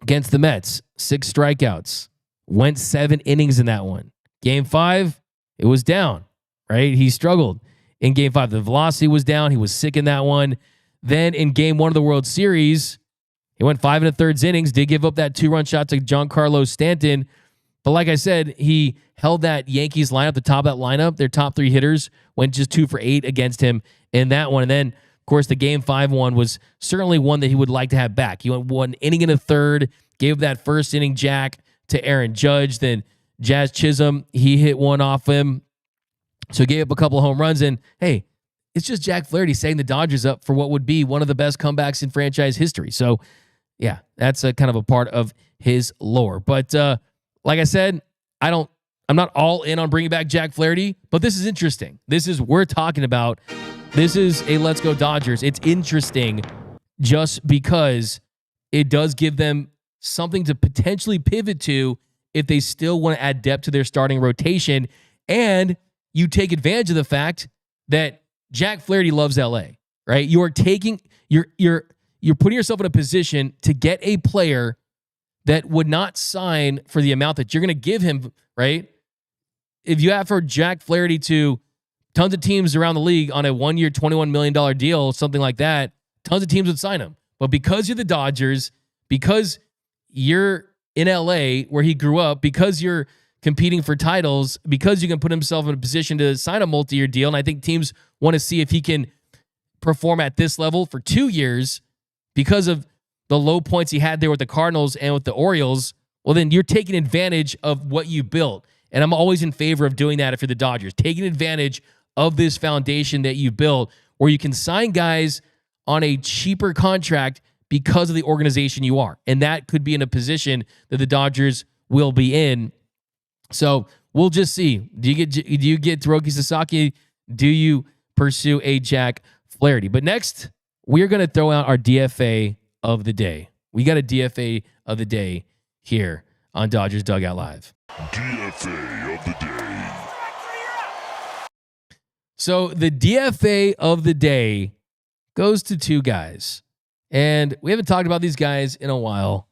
against the Mets, 6 strikeouts, went 7 innings in that one. Game 5, it was down, right? He struggled in game 5. The velocity was down. He was sick in that one. Then in game 1 of the World Series, he went 5 1/3 innings, did give up that 2-run shot to Giancarlo Stanton. But like I said, he held that Yankees lineup, the top of that lineup. Their top 3 hitters went just 2 for 8 against him in that one. And then, of course, the game 5 one was certainly one that he would like to have back. He went 1 inning and a third, gave that first inning jack to Aaron Judge. Then Jazz Chisholm, he hit one off him. So he gave up a couple of home runs. And hey, it's just Jack Flaherty setting the Dodgers up for what would be one of the best comebacks in franchise history. So yeah, that's a kind of a part of his lore. But like I said, I'm not all in on bringing back Jack Flaherty, but this is interesting. We're talking about, this is a Let's Go Dodgers. It's interesting just because it does give them something to potentially pivot to if they still want to add depth to their starting rotation. And you take advantage of the fact that Jack Flaherty loves LA, right? You're putting yourself in a position to get a player that would not sign for the amount that you're going to give him, right? If you offer Jack Flaherty to tons of teams around the league on a 1-year, $21 million deal, something like that, tons of teams would sign him. But because you're the Dodgers, because you're in LA where he grew up, because you're competing for titles, because you can put himself in a position to sign a multi-year deal, and I think teams want to see if he can perform at this level for 2 years because of the low points he had there with the Cardinals and with the Orioles, well, then you're taking advantage of what you built. And I'm always in favor of doing that if you're the Dodgers, taking advantage of this foundation that you built where you can sign guys on a cheaper contract because of the organization you are. And that could be in a position that the Dodgers will be in. So we'll just see. Do you get Roki Sasaki? Do you pursue a Jack Flaherty? But next, we're going to throw out our DFA of the day. We got a DFA of the day here on Dodgers Dugout Live. DFA of the day. So the DFA of the day goes to 2 guys. And we haven't talked about these guys in a while,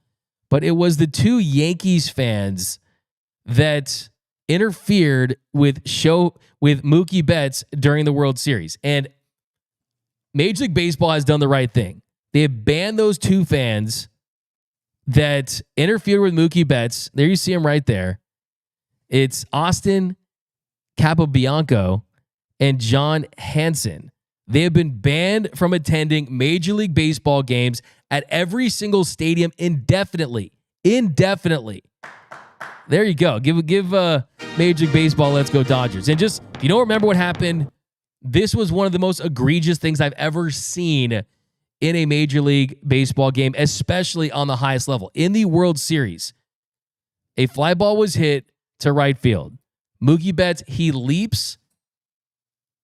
but it was the 2 Yankees fans that interfered with Mookie Betts during the World Series. And Major League Baseball has done the right thing. They have banned those 2 fans that interfered with Mookie Betts. There you see him right there. It's Austin Capobianco and John Hansen. They have been banned from attending Major League Baseball games at every single stadium indefinitely. There you go. Give Major League Baseball, let's go Dodgers. And just, if you don't remember what happened, this was one of the most egregious things I've ever seen in a Major League Baseball game, especially on the highest level. In the World Series, a fly ball was hit to right field. Mookie Betts, he leaps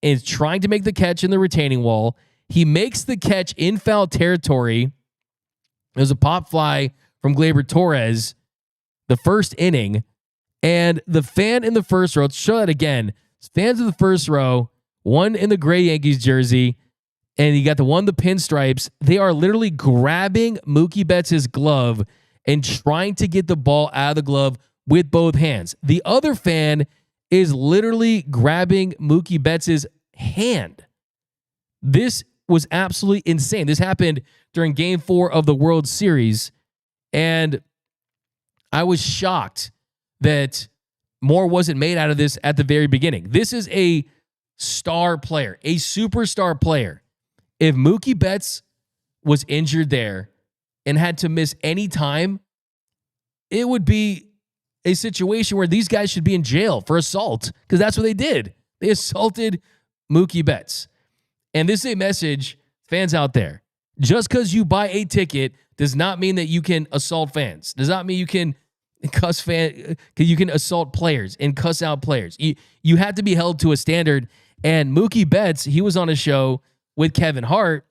and is trying to make the catch in the retaining wall. He makes the catch in foul territory. It was a pop fly from Gleyber Torres, the first inning. And the fan in the first row, let's show that again. Fans in the first row, one in the gray Yankees jersey, and you got the one in the pinstripes. They are literally grabbing Mookie Betts' glove and trying to get the ball out of the glove with both hands. The other fan is literally grabbing Mookie Betts' hand. This was absolutely insane. This happened during Game 4 of the World Series. And I was shocked that more wasn't made out of this at the very beginning. This is a star player, a superstar player. If Mookie Betts was injured there and had to miss any time, it would be a situation where these guys should be in jail for assault, because that's what they did. They assaulted Mookie Betts. And this is a message, fans out there. Just because you buy a ticket does not mean that you can assault fans. Does not mean you can you can assault players and cuss out players. You have to be held to a standard. And Mookie Betts, he was on a show with Kevin Hart,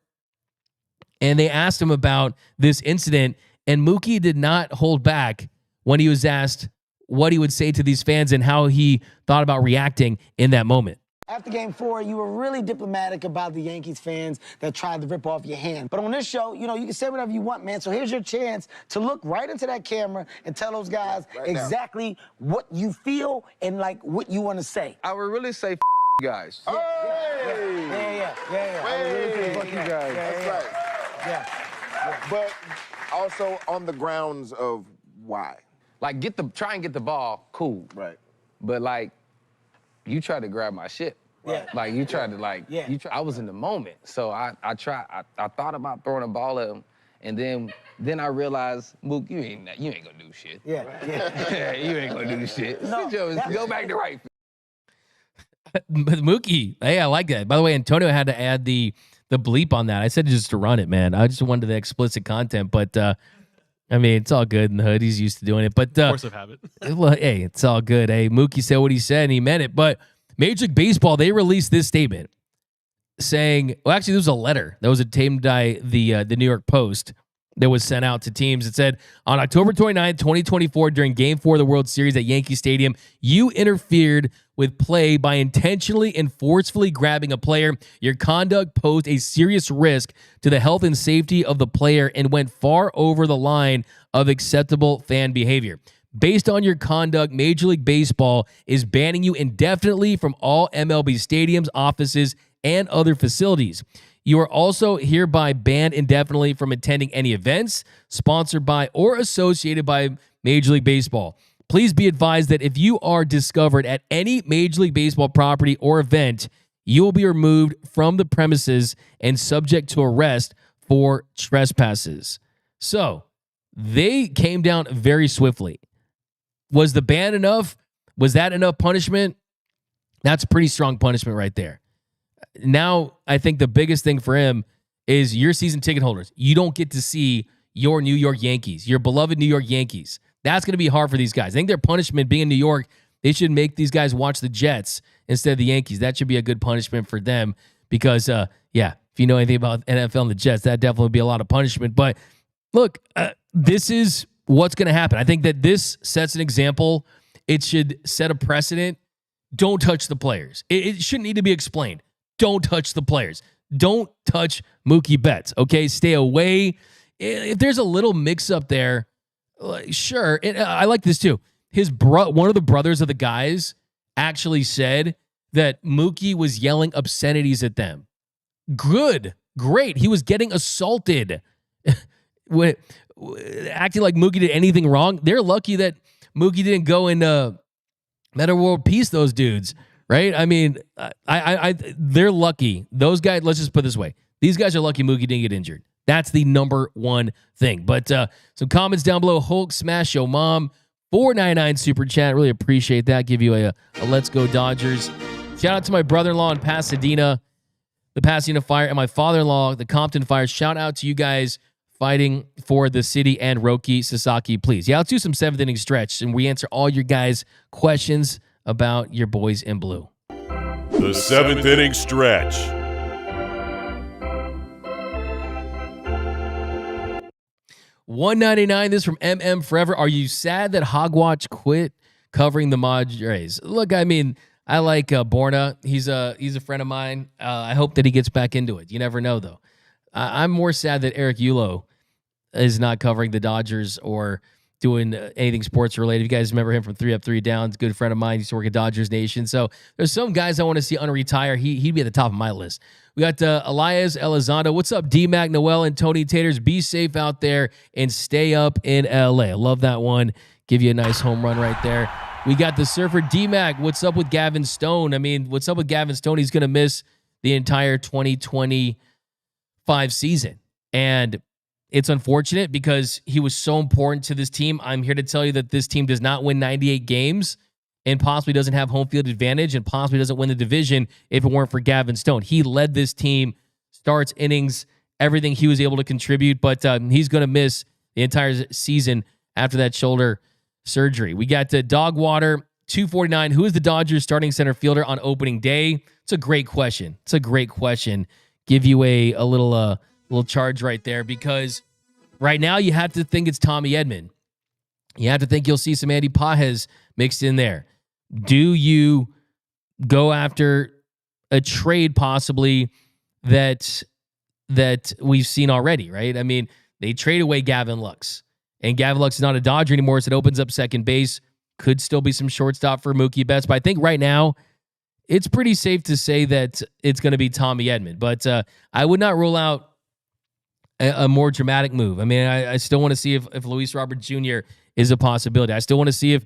and they asked him about this incident, and Mookie did not hold back when he was asked what he would say to these fans and how he thought about reacting in that moment. After Game 4, you were really diplomatic about the Yankees fans that tried to rip off your hand. But on this show, you can say whatever you want, man. So here's your chance to look right into that camera and tell those guys exactly what you feel and, like, what you want to say. I would really say you guys. Yeah. I would really say fuck you guys. That's right. Yeah. But also on the grounds of why. Like, try and get the ball, cool. Right. But, like, you tried to grab my shit. Yeah. Like, you tried to, like, I was in the moment. So I thought about throwing a ball at him, and then I realized, Mook, you ain't gonna do shit. Yeah. You ain't gonna do shit. No, Go back to right. But Mookie, hey, I like that. By the way, Antonio had to add the bleep on that. I said just to run it, man. I just wanted the explicit content, but I mean, it's all good in the hood. He's used to doing it. But Force of habit. well, hey, it's all good. Hey, Mookie said what he said, and he meant it. But Major League Baseball, they released this statement saying, well, actually, there was a letter that was obtained by the New York Post that was sent out to teams. It said, on October 29th, 2024, during Game 4 of the World Series at Yankee Stadium, you interfered with play by intentionally and forcefully grabbing a player. Your conduct posed a serious risk to the health and safety of the player and went far over the line of acceptable fan behavior. Based on your conduct, Major League Baseball is banning you indefinitely from all MLB stadiums, offices, and other facilities. You are also hereby banned indefinitely from attending any events sponsored by or associated by Major League Baseball. Please be advised that if you are discovered at any Major League Baseball property or event, you will be removed from the premises and subject to arrest for trespasses. So, they came down very swiftly. Was the ban enough? Was that enough punishment? That's pretty strong punishment right there. Now, I think the biggest thing for him is your season ticket holders. You don't get to see your New York Yankees, your beloved New York Yankees. That's going to be hard for these guys. I think their punishment being in New York, they should make these guys watch the Jets instead of the Yankees. That should be a good punishment for them because, if you know anything about NFL and the Jets, that definitely would be a lot of punishment. But look, this is what's going to happen. I think that this sets an example. It should set a precedent. Don't touch the players. It shouldn't need to be explained. Don't touch the players. Don't touch Mookie Betts, okay? Stay away. If there's a little mix-up there, sure. I like this too. One of the brothers of the guys actually said that Mookie was yelling obscenities at them. Good. Great. He was getting assaulted. Acting like Mookie did anything wrong. They're lucky that Mookie didn't go and Meta World Peace those dudes. Right? I mean, they're lucky. Those guys, let's just put it this way. These guys are lucky Mookie didn't get injured. That's the number one thing. But some comments down below. Hulk Smash Yo Mom, $4.99 super chat. Really appreciate that. Give you a Let's Go Dodgers. Shout out to my brother-in-law in Pasadena, the Pasadena Fire, and my father-in-law, the Compton Fire. Shout out to you guys fighting for the city and Roki Sasaki, please. Yeah, let's do some 7th inning stretch, and we answer all your guys' questions about your boys in blue. The 7th inning stretch. $1.99. This from MM Forever. Are you sad that Hogwatch quit covering the Padres? Look, I mean, I like Borna. He's a friend of mine. I hope that he gets back into it. You never know, though. I'm more sad that Eric Yulo is not covering the Dodgers or doing anything sports related. You guys remember him from 3 Up, 3 Down. He's a good friend of mine. He used to work at Dodgers Nation. So there's some guys I want to see unretire. He'd be at the top of my list. We got Elias Elizondo. What's up, D-Mac, Noel, and Tony Taters? Be safe out there and stay up in L.A. I love that one. give you a nice home run right there. We got the Surfer D-Mac. What's up with Gavin Stone? I mean, what's up with Gavin Stone? He's going to miss the entire 2025 season. And it's unfortunate because he was so important to this team. I'm here to tell you that this team does not win 98 games and possibly doesn't have home field advantage and possibly doesn't win the division if it weren't for Gavin Stone. He led this team, starts, innings, everything he was able to contribute, but he's going to miss the entire season after that shoulder surgery. We got Dogwater 249. Who is the Dodgers starting center fielder on opening day? It's a great question. Give you a little charge right there because right now you have to think it's Tommy Edman. You have to think you'll see some Andy Pages mixed in there. Do you go after a trade possibly that we've seen already, right? I mean, they trade away Gavin Lux. And Gavin Lux is not a Dodger anymore, so it opens up second base. Could still be some shortstop for Mookie Betts. But I think right now, it's pretty safe to say that it's going to be Tommy Edman. But I would not rule out a more dramatic move. I mean, I still want to see if Luis Robert Jr. is a possibility. I still want to see if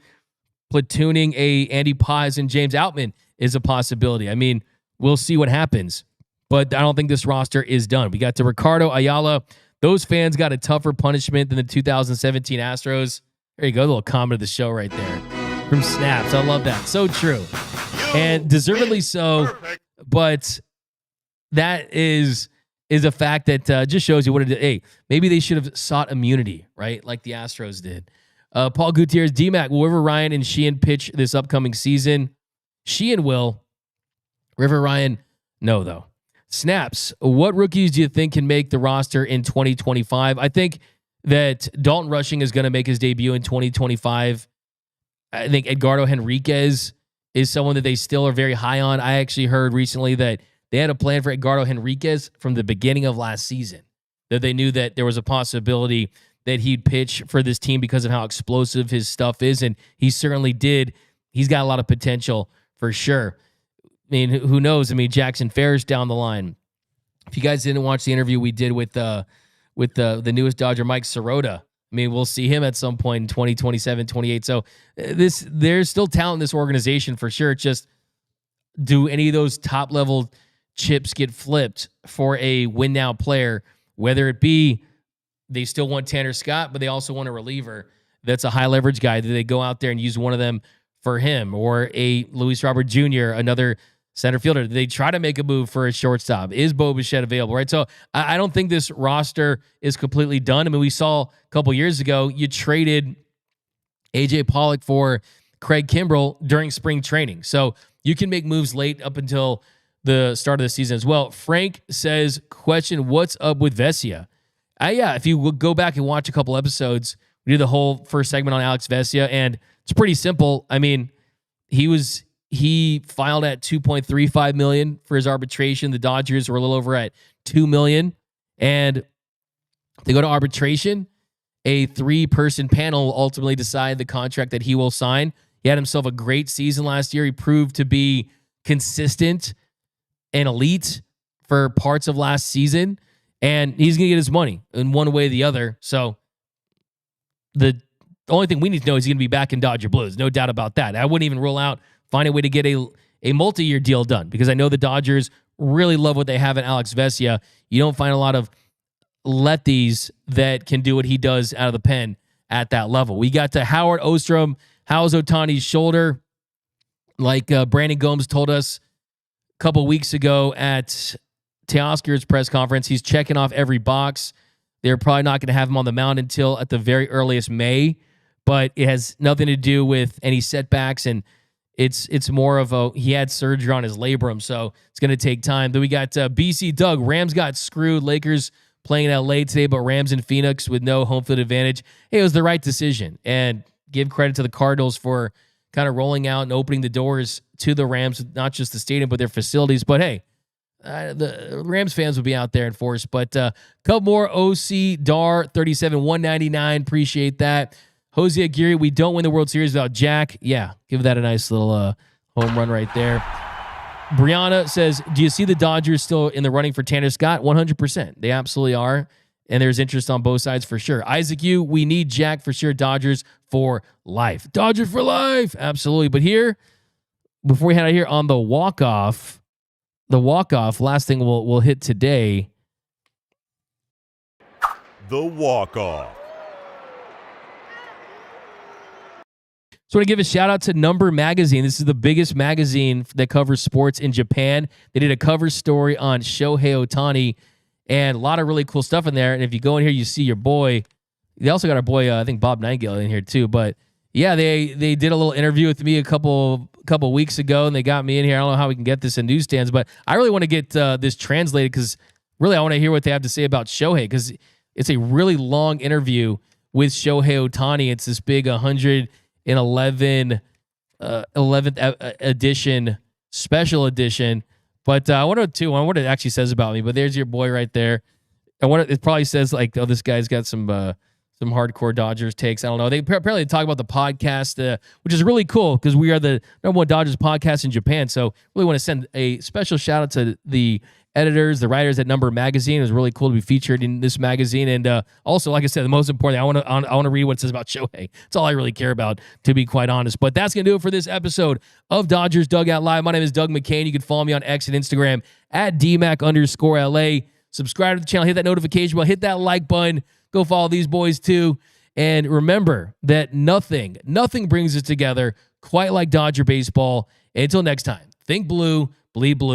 platooning a Andy Pages and James Outman is a possibility. I mean, we'll see what happens. But I don't think this roster is done. We got to Ricardo Ayala. Those fans got a tougher punishment than the 2017 Astros. There you go, a little comment of the show right there from Snaps. I love that. So true. And deservedly so, but that is a fact that just shows you what it is. Hey, maybe they should have sought immunity, right? Like the Astros did. Paul Gutierrez, D-Mac, will River Ryan and Sheehan pitch this upcoming season? Sheehan will. River Ryan, no, though. Snaps, what rookies do you think can make the roster in 2025? I think that Dalton Rushing is going to make his debut in 2025. I think Edgardo Henriquez is someone that they still are very high on. I actually heard recently that they had a plan for Edgardo Henriquez from the beginning of last season, that they knew that there was a possibility that he'd pitch for this team because of how explosive his stuff is, and he certainly did. He's got a lot of potential for sure. I mean, who knows? I mean, Jackson Ferris down the line. If you guys didn't watch the interview we did with the newest Dodger, Mike Sirota, I mean, we'll see him at some point in 2027, 28. So there's still talent in this organization for sure. It's just, do any of those top level chips get flipped for a win now player, whether it be they still want Tanner Scott, but they also want a reliever that's a high leverage guy, that they go out there and use one of them for him, or a Luis Robert Jr., another center fielder. They try to make a move for a shortstop. Is Bo Bichette available, right? So I don't think this roster is completely done. I mean, we saw a couple years ago, you traded AJ Pollock for Craig Kimbrell during spring training. So you can make moves late up until the start of the season as well. Frank says, question, what's up with Vesia? Yeah, if you go back and watch a couple episodes, we did the whole first segment on Alex Vesia, and it's pretty simple. I mean, he filed at $2.35 million for his arbitration. The Dodgers were a little over at $2 million, and they go to arbitration. A 3-person panel will ultimately decide the contract that he will sign. He had himself a great season last year. He proved to be consistent and elite for parts of last season, and he's going to get his money in one way or the other. So the only thing we need to know is he's going to be back in Dodger Blues. No doubt about that. I wouldn't even rule out finding a way to get a multi-year deal done, because I know the Dodgers really love what they have in Alex Vesia. You don't find a lot of lefties that can do what he does out of the pen at that level. We got to Howard Ostrom. How's Ohtani's shoulder? Like Brandon Gomes told us a couple weeks ago at Teoscar's press conference, he's checking off every box. They're probably not going to have him on the mound until at the very earliest May, but it has nothing to do with any setbacks, and it's more of he had surgery on his labrum, so it's going to take time. Then we got BC Doug. Rams got screwed. Lakers playing in LA today, but Rams in Phoenix with no home field advantage. Hey, it was the right decision, and give credit to the Cardinals for kind of rolling out and opening the doors to the Rams, not just the stadium, but their facilities. But hey, the Rams fans will be out there in force. But a couple more. OC Dar 37 199. Appreciate that. Jose Aguirre, we don't win the World Series without Jack. Yeah, give that a nice little home run right there. Brianna says, do you see the Dodgers still in the running for Tanner Scott? 100%. They absolutely are. and there's interest on both sides for sure. Isaac, we need Jack for sure. Dodgers for life. Dodgers for life. Absolutely. But here, before we head out here on the walk-off, last thing we'll hit today. The walk-off. So I want to give a shout out to Number Magazine. This is the biggest magazine that covers sports in Japan. They did a cover story on Shohei Ohtani and a lot of really cool stuff in there. And if you go in here, you see your boy. They also got our boy, I think Bob Nightingale in here too. But yeah, they did a little interview with me a couple weeks ago, and they got me in here. I don't know how we can get this in newsstands, but I really want to get this translated because really I want to hear what they have to say about Shohei, because it's a really long interview with Shohei Ohtani. It's this big 11th edition, special edition. But I wonder what it actually says about me. But there's your boy right there. It probably says like, oh, this guy's got some hardcore Dodgers takes. I don't know. They apparently talk about the podcast, which is really cool because we are the #1 Dodgers podcast in Japan. So really want to send a special shout out to the editors, the writers at Number Magazine. It was really cool to be featured in this magazine. And also, like I said, the most important, I want to read what it says about Shohei. That's all I really care about, to be quite honest. But that's going to do it for this episode of Dodgers Dugout Live. My name is Doug McKain. You can follow me on X and Instagram at DMac_LA. Subscribe to the channel, hit that notification bell, hit that like button. Go follow these boys too. And remember that nothing brings us together quite like Dodger baseball. Until next time, think blue, bleed blue.